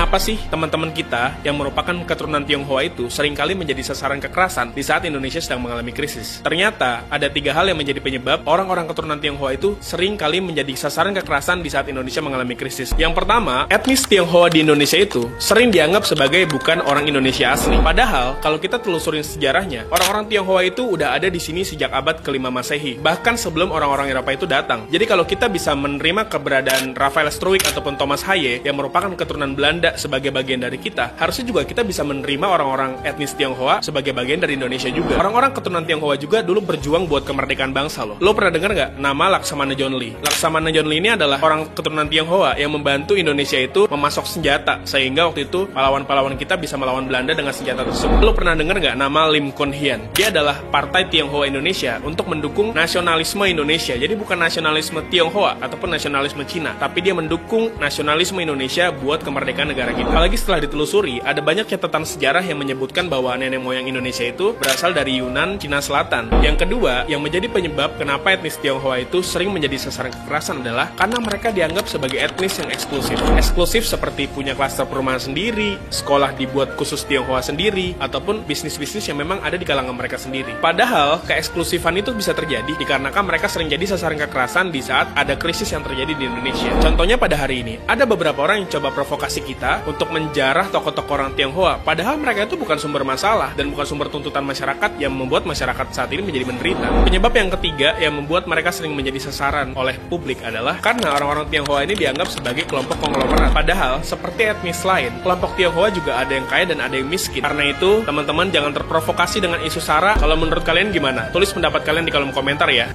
kenapa sih teman-teman kita yang merupakan keturunan Tionghoa itu seringkali menjadi sasaran kekerasan di saat Indonesia sedang mengalami krisis? Ternyata ada 3 hal yang menjadi penyebab orang-orang keturunan Tionghoa itu seringkali menjadi sasaran kekerasan di saat Indonesia mengalami krisis. Yang pertama, etnis Tionghoa di Indonesia itu sering dianggap sebagai bukan orang Indonesia asli. Padahal kalau kita telusurin sejarahnya, orang-orang Tionghoa itu udah ada di sini sejak abad ke-5 Masehi, bahkan sebelum orang-orang Eropa itu datang. Jadi kalau kita bisa menerima keberadaan Rafael Struik ataupun Thomas Haye yang merupakan keturunan Belanda sebagai bagian dari kita, harusnya juga kita bisa menerima orang-orang etnis Tionghoa sebagai bagian dari Indonesia juga. Orang-orang keturunan Tionghoa juga dulu berjuang buat kemerdekaan bangsa loh. Lo pernah dengar nggak nama Laksamana Jonli? Laksamana Jonli ini adalah orang keturunan Tionghoa yang membantu Indonesia itu memasok senjata, sehingga waktu itu pahlawan-pahlawan kita bisa melawan Belanda dengan senjata tersebut. Lo pernah dengar nggak nama Lim Kon Hian? Dia adalah Partai Tionghoa Indonesia untuk mendukung nasionalisme Indonesia. Jadi bukan nasionalisme Tionghoa ataupun nasionalisme Cina, tapi dia mendukung nasionalisme Indonesia buat kemerdekaan negara kita. Apalagi setelah ditelusuri, ada banyak catatan sejarah yang menyebutkan bahwa nenek moyang Indonesia itu berasal dari Yunan, Cina Selatan. Yang kedua, yang menjadi penyebab kenapa etnis Tionghoa itu sering menjadi sasaran kekerasan adalah karena mereka dianggap sebagai etnis yang eksklusif. Eksklusif seperti punya klaster perumahan sendiri, sekolah dibuat khusus Tionghoa sendiri, ataupun bisnis-bisnis yang memang ada di kalangan mereka sendiri. Padahal, keeksklusifan itu bisa terjadi dikarenakan mereka sering jadi sasaran kekerasan di saat ada krisis yang terjadi di Indonesia. Contohnya pada hari ini, ada beberapa orang yang coba provokasi kita untuk menjarah tokoh-tokoh orang Tionghoa, padahal mereka itu bukan sumber masalah dan bukan sumber tuntutan masyarakat yang membuat masyarakat saat ini menjadi menderita. Penyebab yang ketiga yang membuat mereka sering menjadi sasaran oleh publik adalah karena orang-orang Tionghoa ini dianggap sebagai kelompok konglomerat. Padahal, seperti etnis lain, kelompok Tionghoa juga ada yang kaya dan ada yang miskin. Karena itu, teman-teman jangan terprovokasi dengan isu SARA. Kalau menurut kalian gimana? Tulis pendapat kalian di kolom komentar ya.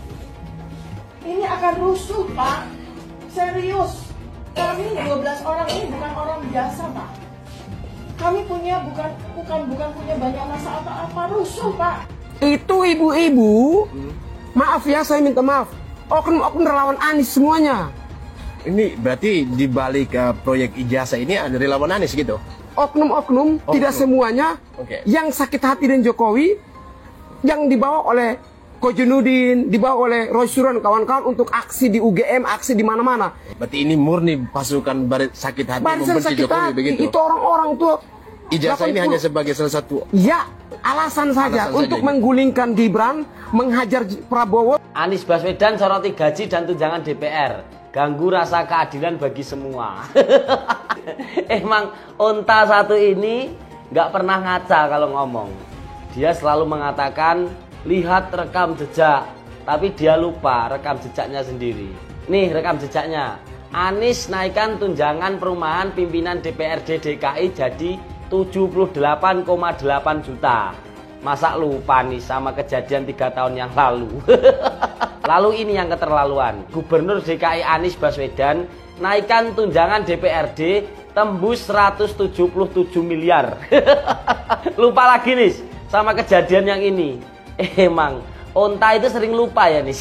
Ini akan rusuh, Pak. Serius. Kami 12 orang ini bukan orang biasa, Pak. Kami bukan punya banyak masa apa-apa, rusuh, Pak. Itu ibu-ibu, maaf ya, saya minta maaf. Oknum-oknum relawan Anies semuanya. Ini berarti di balik proyek ijazah ini ada relawan Anies gitu? Oknum-oknum, tidak semuanya. Yang sakit hati dengan Jokowi, yang dibawa oleh Kojenudin, dibawa oleh Roy Suryo dan kawan-kawan untuk aksi di UGM, aksi di mana-mana. Berarti ini murni pasukan barisan sakit hati membenci Jokowi begitu? Itu orang-orang tuh. Ijazah ini hanya sebagai salah satu. Ya, alasan saja untuk menggulingkan Gibran, menghajar Prabowo. Anies Baswedan soroti gaji dan tunjangan DPR, ganggu rasa keadilan bagi semua. Emang unta satu ini nggak pernah ngaca kalau ngomong. Dia selalu mengatakan lihat rekam jejak, tapi dia lupa rekam jejaknya sendiri. Nih rekam jejaknya. Anies naikkan tunjangan perumahan pimpinan DPRD DKI jadi 78,8 juta. Masa lupa nih sama kejadian 3 tahun yang lalu. Lalu ini yang keterlaluan. Gubernur DKI Anies Baswedan naikkan tunjangan DPRD tembus 177 miliar. Lupa lagi nih sama kejadian yang ini. Emang onta itu sering lupa ya nih.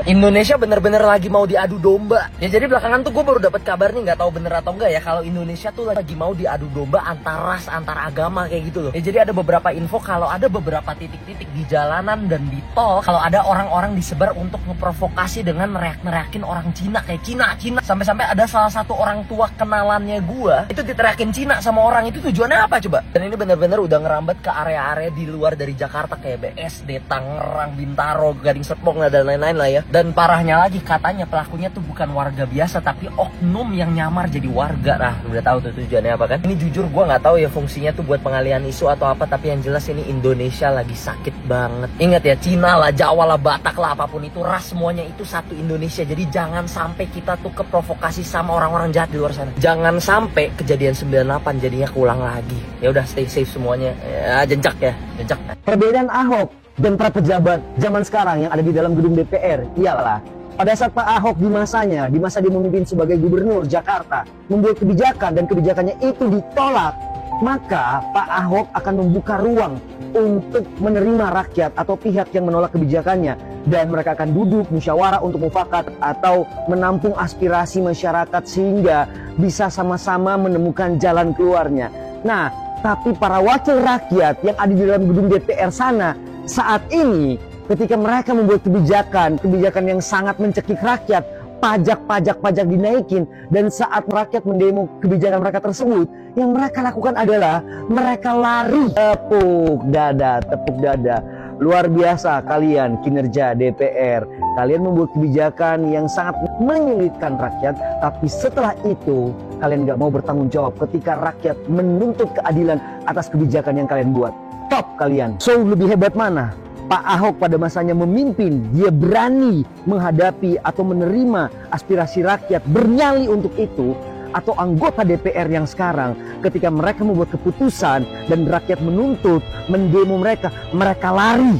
Indonesia bener-bener lagi mau diadu domba. Ya jadi belakangan tuh gue baru dapat kabar nih, nggak tahu bener atau enggak ya, kalau Indonesia tuh lagi mau diadu domba antar ras, antar agama kayak gitu loh. Ya jadi ada beberapa info kalau ada beberapa titik-titik di jalanan dan di tol, kalau ada orang-orang disebar untuk ngeprovokasi dengan neriak-neriakin orang Cina kayak Cina. Sampai-sampai ada salah satu orang tua kenalannya gue itu diteriakin Cina sama orang itu, tujuannya apa coba? Dan ini bener-bener udah ngerambat ke area-area di luar dari Jakarta kayak BSD, Tangerang, Bintaro, Gading Serpong dan lain-lain lah ya. Dan parahnya lagi katanya pelakunya tuh bukan warga biasa tapi oknum yang nyamar jadi warga. Nah udah tahu tuh tujuannya apa kan? Ini jujur gue nggak tahu ya fungsinya tuh buat pengalihan isu atau apa, tapi yang jelas ini Indonesia lagi sakit banget. Ingat ya, Cina lah, Jawa lah, Batak lah, apapun itu ras semuanya itu satu Indonesia. Jadi jangan sampai kita tuh keprovokasi sama orang-orang jahat di luar sana. Jangan sampai kejadian 98 jadinya keulang lagi. Ya udah, stay safe semuanya. Ya jejak ya, jejak. Perbedaan Ahok dan para pejabat zaman sekarang yang ada di dalam gedung DPR ialah pada saat Pak Ahok di masanya, di masa dia memimpin sebagai gubernur Jakarta, membuat kebijakan dan kebijakannya itu ditolak, maka Pak Ahok akan membuka ruang untuk menerima rakyat atau pihak yang menolak kebijakannya, dan mereka akan duduk musyawarah untuk mufakat atau menampung aspirasi masyarakat sehingga bisa sama-sama menemukan jalan keluarnya. Nah, tapi para wakil rakyat yang ada di dalam gedung DPR sana saat ini, ketika mereka membuat kebijakan yang sangat mencekik rakyat, pajak dinaikin, dan saat rakyat mendemo kebijakan mereka tersebut, yang mereka lakukan adalah mereka lari. Tepuk dada. Luar biasa kalian kinerja DPR. Kalian membuat kebijakan yang sangat menyulitkan rakyat, tapi setelah itu kalian gak mau bertanggung jawab ketika rakyat menuntut keadilan atas kebijakan yang kalian buat. Top kalian. So, lebih hebat mana? Pak Ahok pada masanya memimpin, dia berani menghadapi atau menerima aspirasi rakyat, bernyali untuk itu, atau anggota DPR yang sekarang ketika mereka membuat keputusan dan rakyat menuntut, mendemo mereka lari.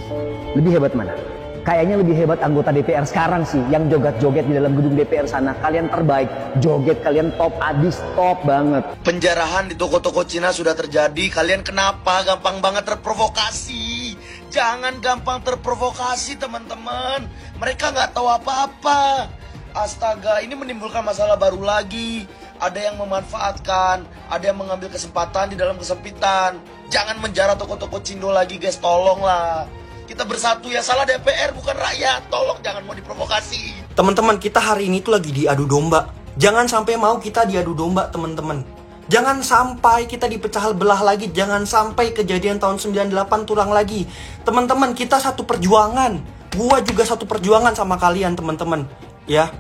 Lebih hebat mana? Kayaknya lebih hebat anggota DPR sekarang sih yang joget-joget di dalam gedung DPR sana. Kalian terbaik, joget kalian top abis, top banget. Penjarahan di toko-toko Cina sudah terjadi. Kalian kenapa gampang banget terprovokasi? Jangan gampang terprovokasi teman-teman. Mereka nggak tahu apa-apa. Astaga, ini menimbulkan masalah baru lagi. Ada yang memanfaatkan, ada yang mengambil kesempatan di dalam kesempitan. Jangan menjara toko-toko Cindo lagi guys, tolonglah. Kita bersatu, ya salah DPR bukan rakyat. Tolong jangan mau diprovokasi. Teman-teman, kita hari ini tuh lagi diadu domba. Jangan sampai mau kita diadu domba, teman-teman. Jangan sampai kita dipecah belah lagi. Jangan sampai kejadian tahun 98 tulang lagi. Teman-teman, kita satu perjuangan. Gua juga satu perjuangan sama kalian, teman-teman. Ya.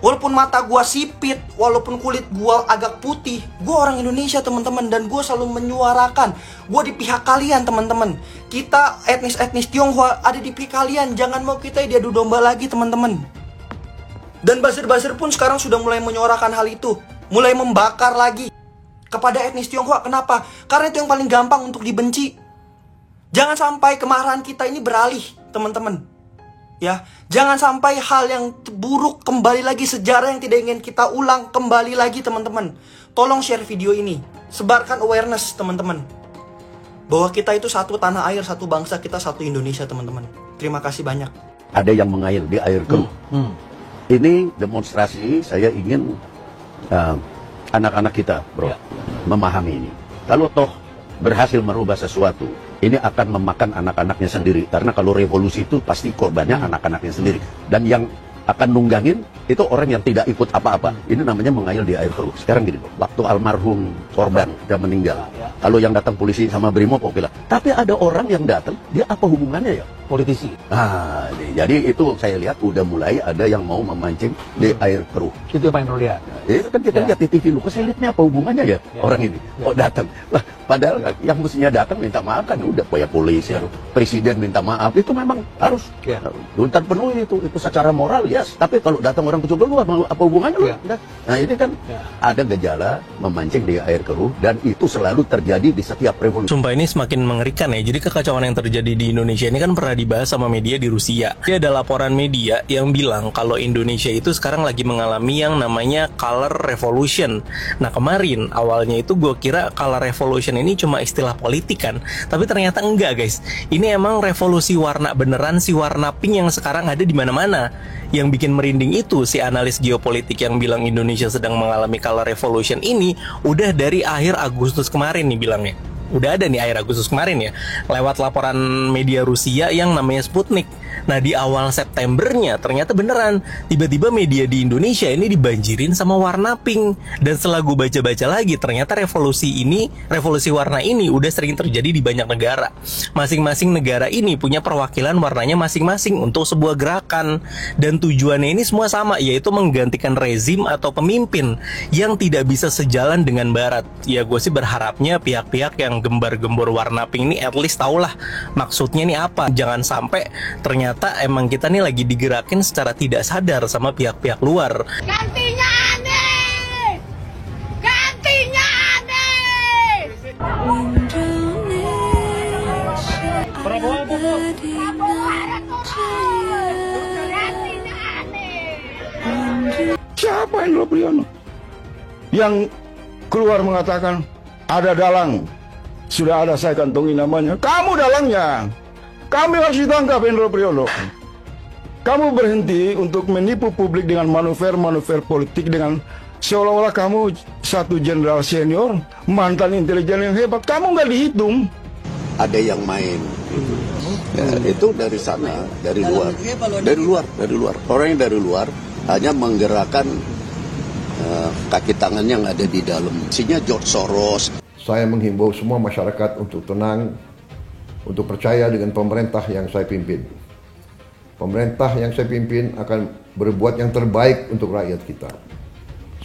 Walaupun mata gua sipit, walaupun kulit gua agak putih, gua orang Indonesia teman-teman, dan gua selalu menyuarakan, gua di pihak kalian teman-teman. Kita etnis Tionghoa ada di pihak kalian, jangan mau kita diadu domba lagi teman-teman. Dan buzzer-buzzer pun sekarang sudah mulai menyuarakan hal itu, mulai membakar lagi kepada etnis Tionghoa. Kenapa? Karena itu yang paling gampang untuk dibenci. Jangan sampai kemarahan kita ini beralih teman-teman. Ya, jangan sampai hal yang buruk kembali lagi, sejarah yang tidak ingin kita ulang kembali lagi teman-teman. Tolong share video ini, sebarkan awareness teman-teman, bahwa kita itu satu tanah air, satu bangsa, kita satu Indonesia teman-teman. Terima kasih banyak. Ada yang mengair di air keruh. Ini demonstrasi, saya ingin anak-anak kita bro memahami ini. Kalau toh berhasil merubah sesuatu, ini akan memakan anak-anaknya sendiri. Karena kalau revolusi itu pasti korbannya anak-anaknya sendiri. Dan yang akan nunggangin itu orang yang tidak ikut apa-apa. Ini namanya mengail di air keruh. Sekarang gini, waktu almarhum korban sudah meninggal, kalau yang datang polisi sama Brimob oke lah. Tapi ada orang yang datang, dia apa hubungannya ya? Politisi. Nah, jadi itu saya lihat udah mulai ada yang mau memancing di air keruh. Itu yang paling perlu lihat. Itu kan kita lihat di TV lu, kok saya lihatnya apa hubungannya ya orang ini? Kok datang? Lah, padahal yang mestinya datang minta maaf kan udah kayak polisi, presiden minta maaf, itu memang harus tuntutan penuh itu secara moral yes. Tapi kalau datang orang kecil lu apa hubungannya lu? Nah ini kan ada gejala memancing di air keruh, dan itu selalu terjadi di setiap revolusi. Sumpah ini semakin mengerikan ya. Jadi kekacauan yang terjadi di Indonesia ini kan pernah dibahas sama media di Rusia. Jadi ada laporan media yang bilang kalau Indonesia itu sekarang lagi mengalami yang namanya color revolution. Nah kemarin awalnya itu gue kira color revolution ini cuma istilah politik kan, tapi ternyata enggak guys. Ini emang revolusi warna beneran, si warna pink yang sekarang ada di mana-mana. Yang bikin merinding itu si analis geopolitik yang bilang Indonesia sedang mengalami color revolution ini udah dari akhir Agustus kemarin nih bilangnya. Udah ada nih akhir Agustus kemarin ya, lewat laporan media Rusia yang namanya Sputnik. Nah di awal Septembernya ternyata beneran tiba-tiba media di Indonesia ini dibanjirin sama warna pink. Dan setelah gue baca-baca lagi ternyata revolusi warna ini udah sering terjadi di banyak negara. Masing-masing negara ini punya perwakilan warnanya masing-masing untuk sebuah gerakan. Dan tujuannya ini semua sama, yaitu menggantikan rezim atau pemimpin yang tidak bisa sejalan dengan Barat. Ya gue sih berharapnya pihak-pihak yang gembar-gembor warna pink ini at least tahulah maksudnya ini apa. Jangan sampai ternyata emang kita nih lagi digerakin secara tidak sadar sama pihak-pihak luar. Gantinya aneh! Gantinya aneh! Siapa Indro Priyono yang keluar mengatakan ada dalang, sudah ada saya kantongi namanya, kamu dalangnya. Kami harus ditangkap Indro Priyono. Kamu berhenti untuk menipu publik dengan manuver-manuver politik, dengan seolah-olah kamu satu jenderal senior, mantan intelijen yang hebat. Kamu nggak dihitung. Ada yang main gitu. Ya, itu dari sana, dari luar. Orang yang dari luar hanya menggerakkan kaki tangan yang ada di dalam. Isinya George Soros. Saya menghimbau semua masyarakat untuk tenang, untuk percaya dengan pemerintah yang saya pimpin. Pemerintah yang saya pimpin akan berbuat yang terbaik untuk rakyat kita.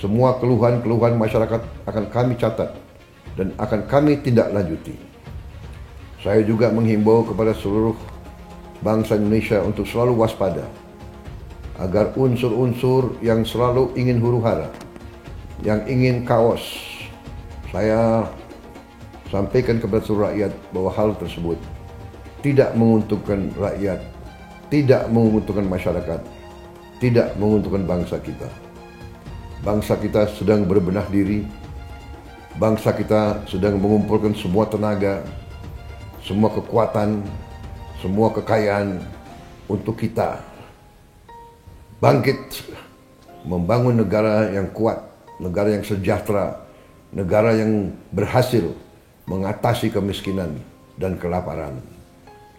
Semua keluhan-keluhan masyarakat akan kami catat dan akan kami tindak lanjuti. Saya juga menghimbau kepada seluruh bangsa Indonesia untuk selalu waspada agar unsur-unsur yang selalu ingin huru-hara, yang ingin kaos, saya sampaikan kepada seluruh rakyat bahwa hal tersebut tidak menguntungkan rakyat, tidak menguntungkan masyarakat, tidak menguntungkan bangsa kita. Bangsa kita sedang berbenah diri, bangsa kita sedang mengumpulkan semua tenaga, semua kekuatan, semua kekayaan untuk kita bangkit membangun negara yang kuat, negara yang sejahtera, negara yang berhasil mengatasi kemiskinan dan kelaparan.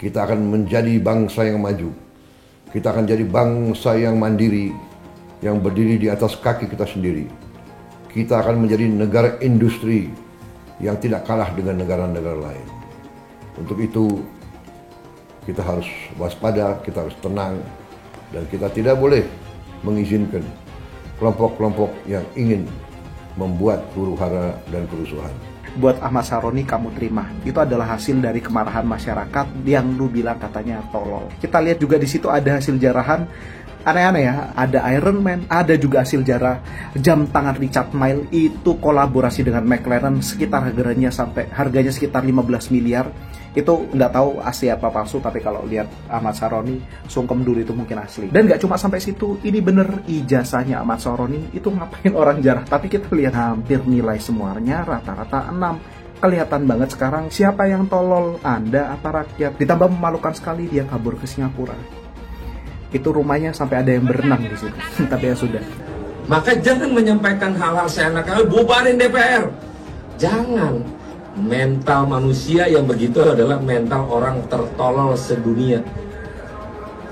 Kita akan menjadi bangsa yang maju. Kita akan jadi bangsa yang mandiri, yang berdiri di atas kaki kita sendiri. Kita akan menjadi negara industri yang tidak kalah dengan negara-negara lain. Untuk itu, kita harus waspada, kita harus tenang, dan kita tidak boleh mengizinkan kelompok-kelompok yang ingin membuat huru-hara dan kerusuhan. Buat Ahmad Saroni kamu terima. Itu adalah hasil dari kemarahan masyarakat yang lu bilang katanya tolol. Kita lihat juga di situ ada hasil jarahan aneh-aneh ya. Ada Iron Man, ada juga hasil jarah jam tangan Richard Mille, itu kolaborasi dengan McLaren, sekitar harganya sekitar 15 miliar. Itu nggak tahu asli apa palsu, tapi kalau lihat Ahmad Saroni sungkem dulu itu mungkin asli. Dan nggak cuma sampai situ, ini bener ijazahnya Ahmad Saroni itu ngapain orang jarah, tapi kita lihat hampir nilai semuanya rata-rata 6. Kelihatan banget sekarang siapa yang tolol, Anda apa rakyat. Ditambah memalukan sekali dia kabur ke Singapura. Itu rumahnya sampai ada yang berenang di situ. Tapi ya sudah. Maka jangan menyampaikan hal-hal seenaknya, bubarin DPR. Jangan. Mental manusia yang begitu adalah mental orang tertolol sedunia.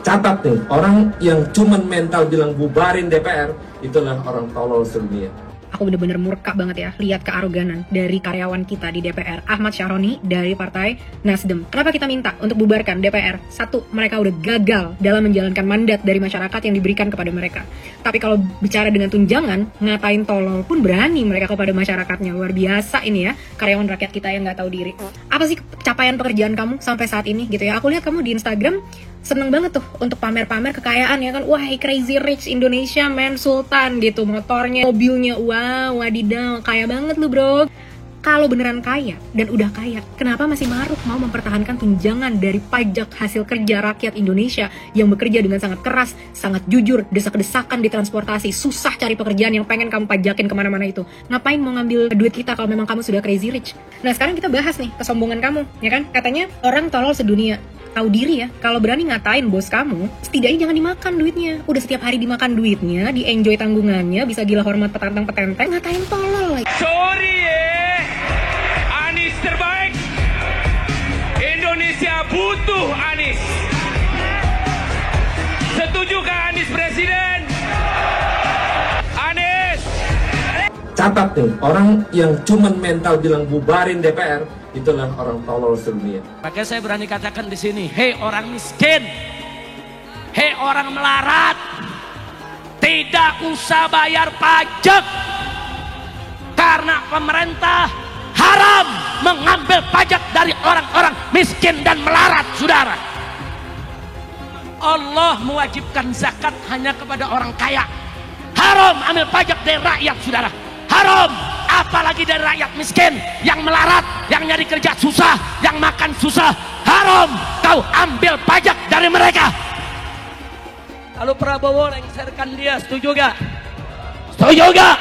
Catat nih, orang yang cuman mental bilang bubarin DPR, itulah orang tolol sedunia. Aku bener-bener murka banget ya lihat kearoganan dari karyawan kita di DPR, Ahmad Saroni dari Partai Nasdem. Kenapa kita minta untuk bubarkan DPR? Satu, mereka udah gagal dalam menjalankan mandat dari masyarakat yang diberikan kepada mereka. Tapi kalau bicara dengan tunjangan, ngatain tolol pun berani mereka kepada masyarakatnya. Luar biasa ini ya, karyawan rakyat kita yang nggak tahu diri. Apa sih capaian pekerjaan kamu sampai saat ini gitu ya? Aku lihat kamu di Instagram seneng banget tuh untuk pamer-pamer kekayaan ya kan. Wah, crazy rich Indonesia man, sultan gitu, motornya, mobilnya, wow, wadidaw, kaya banget lu bro. Kalau beneran kaya dan udah kaya, kenapa masih maruk mau mempertahankan tunjangan dari pajak hasil kerja rakyat Indonesia yang bekerja dengan sangat keras, sangat jujur, desak-desakan di transportasi, susah cari pekerjaan yang pengen kamu pajakin kemana-mana itu. Ngapain mau ngambil duit kita kalau memang kamu sudah crazy rich? Nah sekarang kita bahas nih kesombongan kamu, ya kan? Katanya orang tolol sedunia. Tahu diri ya, kalau berani ngatain bos kamu, setidaknya jangan dimakan duitnya. Udah setiap hari dimakan duitnya, di-enjoy tanggungannya, bisa gila hormat petantang-petenteng, ngatain tolol lagi. Sorry ya, Anies terbaik. Indonesia butuh Anies. Setujukah Anies presiden? Anies. Catat nih, orang yang cuman mental bilang bubarin DPR, itulah orang tolol sedunia. Maka saya berani katakan di sini, hei orang miskin, hei orang melarat, tidak usah bayar pajak karena pemerintah haram mengambil pajak dari orang-orang miskin dan melarat, saudara. Allah mewajibkan zakat hanya kepada orang kaya. Haram ambil pajak dari rakyat, saudara. Haram, apalagi dari rakyat miskin yang melarat, yang nyari kerja susah, yang makan susah. Haram kau ambil pajak dari mereka. Lalu Prabowo lengserkan dia, setuju gak? Setuju gak?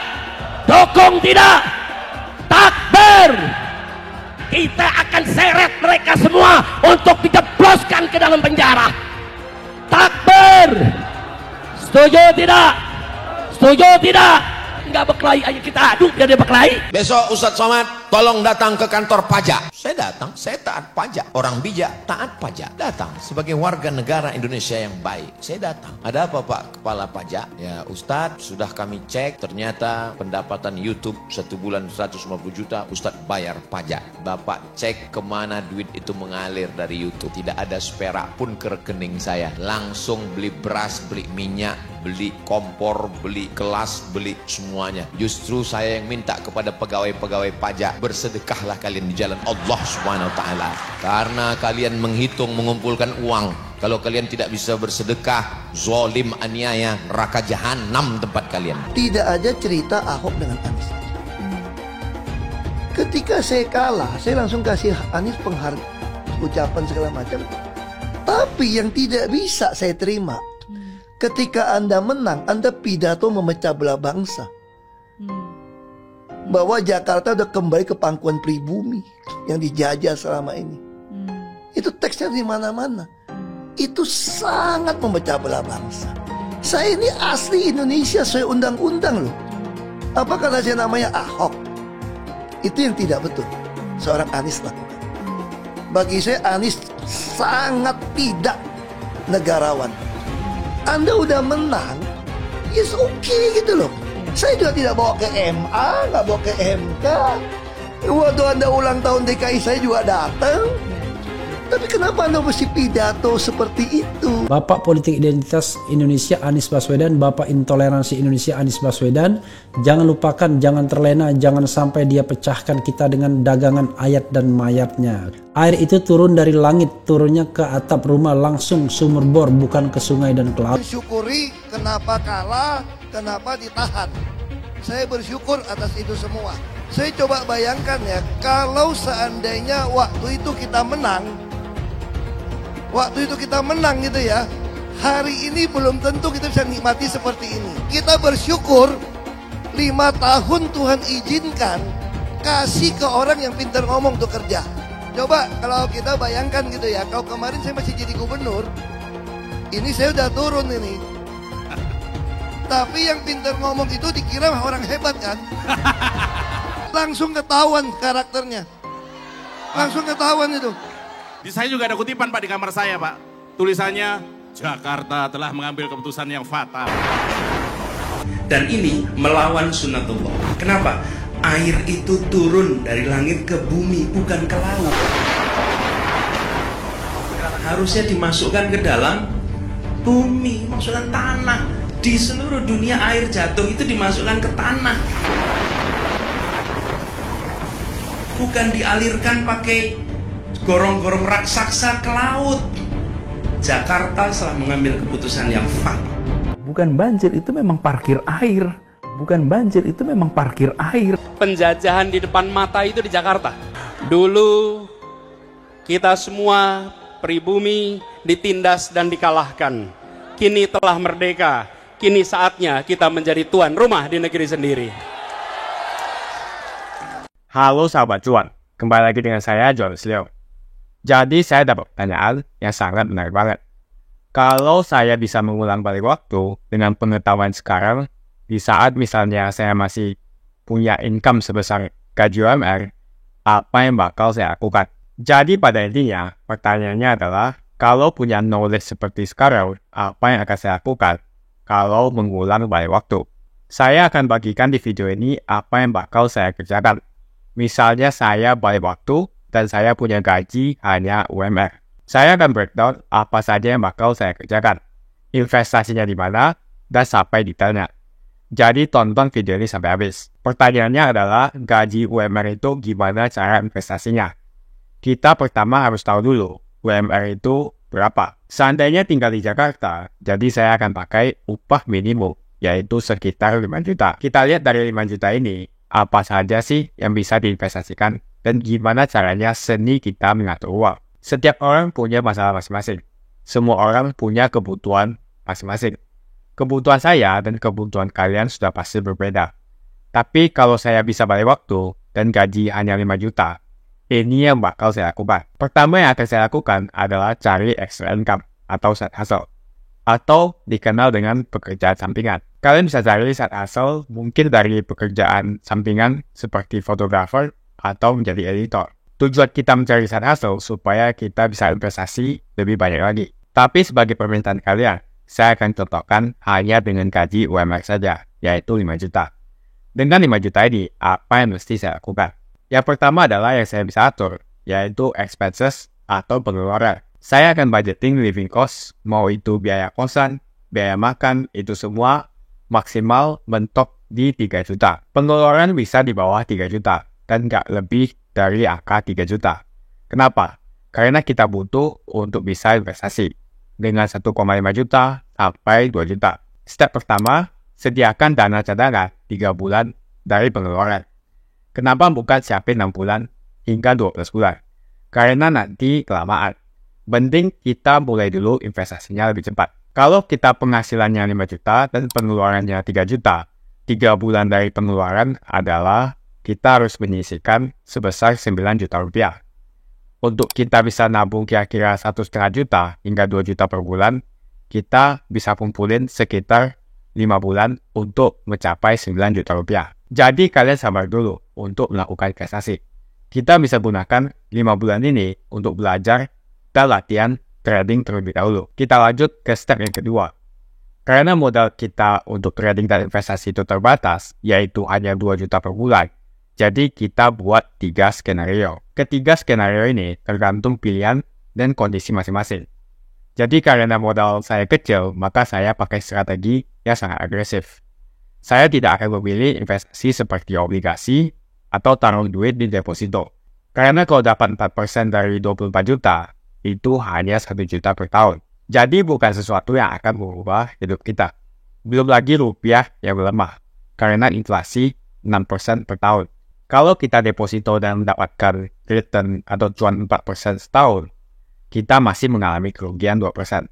Dukung tidak? Takbir. Kita akan seret mereka semua untuk dijebloskan ke dalam penjara. Takbir. Setuju tidak? Setuju tidak? Nggak berkelahi, ayo kita adu biar dia berkelahi. Besok Ustadz Somad tolong datang ke kantor pajak. Saya datang, saya taat pajak. Orang bijak taat pajak. Datang sebagai warga negara Indonesia yang baik. Saya datang. Ada apa Pak Kepala Pajak? Ya Ustadz, sudah kami cek, ternyata pendapatan YouTube 1 bulan 150 juta, Ustadz bayar pajak. Bapak cek kemana duit itu mengalir dari YouTube. Tidak ada seperak pun ke rekening saya. Langsung beli beras, beli minyak, beli kompor, beli kelas, beli semuanya. Justru saya yang minta kepada pegawai-pegawai pajak, bersedekahlah kalian di jalan Allah Subhanahu wa taala. Karena kalian menghitung, mengumpulkan uang. Kalau kalian tidak bisa bersedekah, zalim, aniaya, neraka jahanam tempat kalian. Tidak ada cerita Ahok dengan Anies. Ketika saya kalah, saya langsung kasih Anies penghargaan, ucapan segala macam. Tapi yang tidak bisa saya terima, ketika Anda menang, Anda pidato memecah belah bangsa. Bahwa Jakarta udah kembali ke pangkuan pribumi yang dijajah selama ini. Itu teksnya di mana-mana. Itu sangat memecah belah bangsa. Saya ini asli Indonesia sesuai undang-undang loh. Apa karena saya namanya Ahok? Itu yang tidak betul seorang Anies lakukan. Bagi saya Anies sangat tidak negarawan. Anda udah menang, yes okay gitu loh. Saya juga tidak bawa ke MA, nggak bawa ke MK. Waktu Anda ulang tahun DKI saya juga datang. Tapi kenapa Anda mesti pidato seperti itu? Bapak Politik Identitas Indonesia Anies Baswedan, Bapak Intoleransi Indonesia Anies Baswedan. Jangan lupakan, jangan terlena, jangan sampai dia pecahkan kita dengan dagangan ayat dan mayatnya. Air itu turun dari langit, turunnya ke atap rumah langsung sumber bor, bukan ke sungai dan ke laut. Bersyukuri kenapa kalah, kenapa ditahan. Saya bersyukur atas itu semua. Saya coba bayangkan ya, kalau seandainya waktu itu kita menang, gitu ya, hari ini belum tentu kita bisa nikmati seperti ini. Kita bersyukur 5 tahun Tuhan izinkan kasih ke orang yang pintar ngomong untuk kerja. Coba kalau kita bayangkan gitu ya, kalau kemarin saya masih jadi gubernur, ini saya udah turun ini. Tapi yang pintar ngomong itu dikira orang hebat kan? Langsung ketahuan karakternya. Langsung ketahuan itu. Di saya juga ada kutipan Pak di kamar saya Pak. Tulisannya, Jakarta telah mengambil keputusan yang fatal. Dan ini melawan sunnatullah. Kenapa? Air itu turun dari langit ke bumi, bukan ke laut. Harusnya dimasukkan ke dalam bumi, maksudnya tanah. Di seluruh dunia air jatuh itu dimasukkan ke tanah. Bukan dialirkan pakai gorong-gorong raksasa ke laut. Jakarta telah mengambil keputusan yang fatal. Bukan banjir, itu memang parkir air. Bukan banjir, itu memang parkir air. Penjajahan di depan mata itu di Jakarta. Dulu kita semua pribumi ditindas dan dikalahkan. Kini telah merdeka. Kini saatnya kita menjadi tuan rumah di negeri sendiri. Halo sahabat cuan, kembali lagi dengan saya Jonas Leo. Jadi saya dapat pertanyaan yang sangat menarik banget. Kalau saya bisa mengulang balik waktu dengan pengetahuan sekarang, di saat misalnya saya masih punya income sebesar gaji UMR, apa yang bakal saya lakukan? Jadi pada intinya, pertanyaannya adalah, kalau punya knowledge seperti sekarang, apa yang akan saya lakukan kalau mengulang balik waktu? Saya akan bagikan di video ini apa yang bakal saya kerjakan. Misalnya saya balik waktu dan saya punya gaji hanya UMR. Saya akan breakdown apa saja yang bakal saya kerjakan, investasinya di mana, dan sampai detailnya. Jadi tonton video ini sampai habis. Pertanyaannya adalah, gaji UMR itu gimana cara investasinya? Kita pertama harus tahu dulu, UMR itu berapa. Seandainya tinggal di Jakarta, jadi saya akan pakai upah minimum, yaitu sekitar 5 juta. Kita lihat dari 5 juta ini, apa saja sih yang bisa diinvestasikan, dan gimana caranya seni kita mengatur uang. Setiap orang punya masalah masing-masing. Semua orang punya kebutuhan masing-masing. Kebutuhan saya dan kebutuhan kalian sudah pasti berbeda. Tapi kalau saya bisa balik waktu dan gaji hanya 5 juta, ini yang bakal saya lakukan. Pertama yang akan saya lakukan adalah cari extra income atau side hustle, atau dikenal dengan pekerjaan sampingan. Kalian bisa cari side hustle mungkin dari pekerjaan sampingan seperti fotografer atau menjadi editor. Tujuan kita mencari side hustle supaya kita bisa investasi lebih banyak lagi. Tapi sebagai permintaan kalian, saya akan contohkan hanya dengan gaji UMR saja, yaitu 5 juta. Dengan 5 juta ini, apa yang mesti saya lakukan? Yang pertama adalah yang saya bisa atur, yaitu expenses atau pengeluaran. Saya akan budgeting living cost, mau itu biaya kosan, biaya makan, itu semua maksimal mentok di 3 juta. Pengeluaran bisa di bawah 3 juta, dan nggak lebih dari angka 3 juta. Kenapa? Karena kita butuh untuk bisa investasi dengan 1,5 juta sampai 2 juta. Step pertama, sediakan dana cadangan 3 bulan dari pengeluaran. Kenapa bukan siapin 6 bulan hingga 12 bulan? Karena nanti kelamaan. Mending kita mulai dulu investasinya lebih cepat. Kalau kita penghasilannya 5 juta dan pengeluarannya 3 juta, 3 bulan dari pengeluaran adalah kita harus menyisihkan sebesar 9 juta rupiah. Untuk kita bisa nabung kira-kira 1,5 juta hingga 2 juta per bulan, kita bisa kumpulin sekitar 5 bulan untuk mencapai 9 juta rupiah. Jadi kalian sabar dulu untuk melakukan investasi. Kita bisa gunakan 5 bulan ini untuk belajar dan latihan trading terlebih dahulu. Kita lanjut ke step yang kedua. Karena modal kita untuk trading dan investasi itu terbatas, yaitu hanya 2 juta per bulan, jadi kita buat 3 skenario. Ketiga skenario ini tergantung pilihan dan kondisi masing-masing. Jadi karena modal saya kecil, maka saya pakai strategi yang sangat agresif. Saya tidak akan memilih investasi seperti obligasi atau taruh duit di deposito. Karena kalau dapat 4% dari 24 juta, itu hanya 1 juta per tahun. Jadi bukan sesuatu yang akan mengubah hidup kita. Belum lagi rupiah yang melemah, karena inflasi 6% per tahun. Kalau kita deposito dan mendapatkan return atau cuan 4% setahun, kita masih mengalami kerugian 2%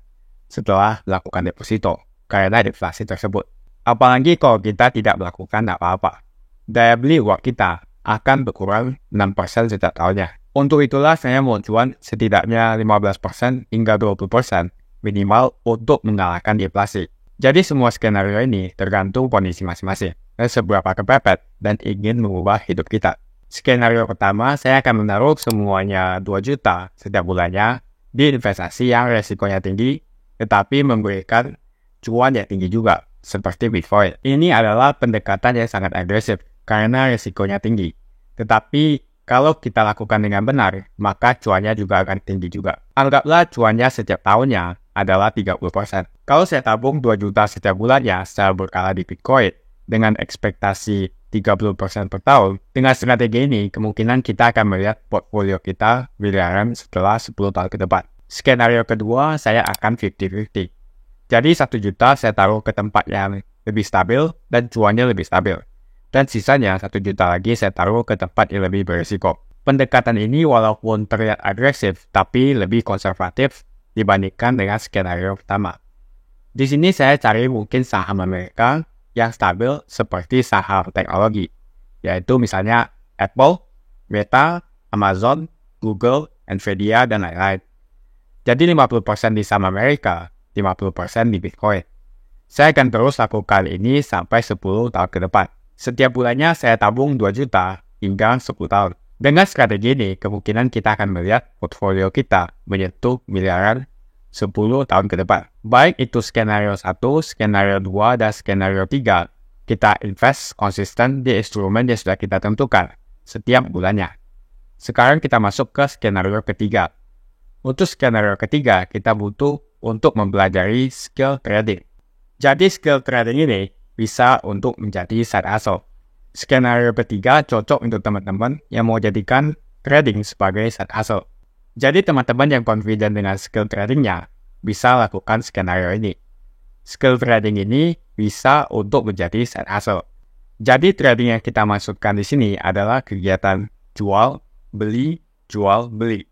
setelah melakukan deposito karena inflasi tersebut. Apalagi kalau kita tidak melakukan apa-apa. Daya beli uang kita akan berkurang 6% setiap tahunnya. Untuk itulah saya mau cuan setidaknya 15% hingga 20% minimal untuk mengalahkan inflasi. Jadi semua skenario ini tergantung kondisi masing-masing dan seberapa kepepet dan ingin mengubah hidup kita. Skenario pertama, saya akan menaruh semuanya 2 juta setiap bulannya di investasi yang resikonya tinggi, tetapi memberikan cuan yang tinggi juga, seperti Bitcoin. Ini adalah pendekatan yang sangat agresif karena resikonya tinggi. Tetapi kalau kita lakukan dengan benar, maka cuannya juga akan tinggi juga. Anggaplah cuannya setiap tahunnya adalah 30%. Kalau saya tabung 2 juta setiap bulannya secara berkala di Bitcoin dengan ekspektasi 30% per tahun, dengan strategi ini kemungkinan kita akan melihat portfolio kita miliaran setelah 10 tahun ke depan. Skenario kedua, saya akan 50-50. Jadi 1 juta saya taruh ke tempat yang lebih stabil dan cuannya lebih stabil. Dan sisanya 1 juta lagi saya taruh ke tempat yang lebih berisiko. Pendekatan ini walaupun terlihat agresif, tapi lebih konservatif dibandingkan dengan skenario pertama. Di sini saya cari mungkin saham Amerika yang stabil seperti saham teknologi, yaitu misalnya Apple, Meta, Amazon, Google, Nvidia, dan lain-lain. Jadi 50% di saham Amerika, 50% di Bitcoin. Saya akan terus lakukan ini sampai 10 tahun ke depan. Setiap bulannya saya tabung 2 juta hingga 10 tahun. Dengan strategi ini, kemungkinan kita akan melihat portfolio kita menyentuh miliaran 10 tahun ke depan. Baik itu skenario 1, skenario 2, dan skenario 3, kita invest konsisten di instrumen yang sudah kita tentukan setiap bulannya. Sekarang kita masuk ke skenario ketiga. Untuk skenario ketiga, kita butuh untuk mempelajari skill trading. Jadi skill trading ini bisa untuk menjadi side hustle. Skenario ketiga cocok untuk teman-teman yang mau jadikan trading sebagai side hustle. Jadi teman-teman yang confident dengan skill tradingnya bisa lakukan skenario ini. Skill trading ini bisa untuk menjadi side hustle. Jadi trading yang kita masukkan di sini adalah kegiatan jual, beli, jual, beli.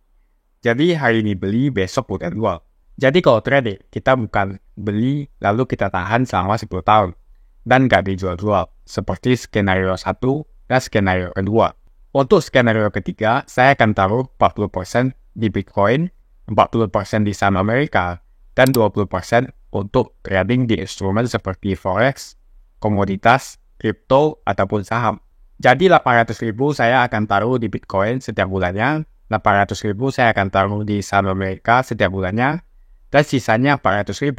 Jadi hari ini beli, besok putar jual. Jadi kalau trading, kita bukan beli lalu kita tahan selama 10 tahun dan nggak dijual-jual, seperti skenario 1 dan skenario kedua. Untuk skenario ketiga, saya akan taruh 40% di Bitcoin, 40% di saham Amerika, dan 20% untuk trading di instrumen seperti Forex, komoditas, kripto, ataupun saham. Jadi 800.000 saya akan taruh di Bitcoin setiap bulannya, 800.000 saya akan taruh di saham Amerika setiap bulannya, dan sisanya 400.000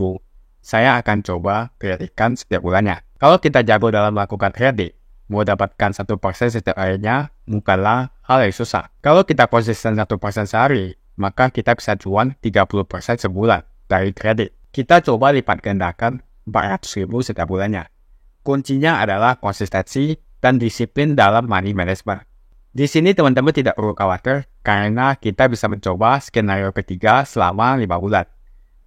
saya akan coba tradingkan setiap bulannya. Kalau kita jago dalam melakukan trading, mau dapatkan 1% setiap harinya bukanlah hal yang susah. Kalau kita konsisten 1% sehari, maka kita bisa cuan 30% sebulan dari trading. Kita coba lipat gandakan 400.000 setiap bulannya. Kuncinya adalah konsistensi dan disiplin dalam money management. Di sini teman-teman tidak perlu khawatir karena kita bisa mencoba skenario ketiga selama 5 bulan.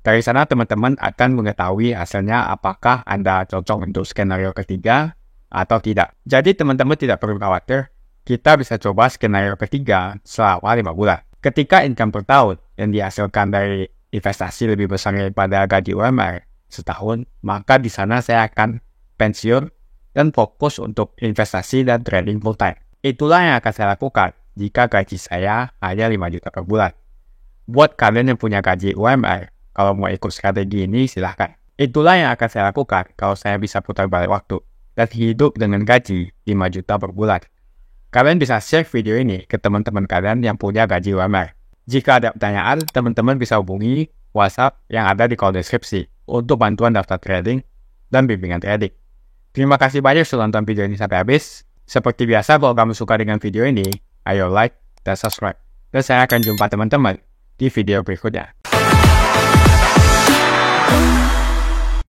Dari sana teman-teman akan mengetahui hasilnya apakah Anda cocok untuk skenario ketiga atau tidak. Jadi teman-teman tidak perlu khawatir, kita bisa coba skenario ketiga selama 5 bulan. Ketika income per tahun yang dihasilkan dari investasi lebih besar daripada gaji UMR setahun, maka di sana saya akan pensiun dan fokus untuk investasi dan trading full time. Itulah yang akan saya lakukan jika gaji saya hanya 5 juta per bulan. Buat kalian yang punya gaji UMR, kalau mau ikut strategi ini silahkan. Itulah yang akan saya lakukan kalau saya bisa putar balik waktu dan hidup dengan gaji 5 juta per bulan. Kalian bisa share video ini ke teman-teman kalian yang punya gaji UMR. Jika ada pertanyaan, teman-teman bisa hubungi WhatsApp yang ada di kolom deskripsi untuk bantuan daftar trading dan bimbingan trading. Terima kasih banyak sudah nonton video ini sampai habis. Seperti biasa, kalau kamu suka dengan video ini, ayo like dan subscribe. Dan saya akan jumpa teman-teman di video berikutnya.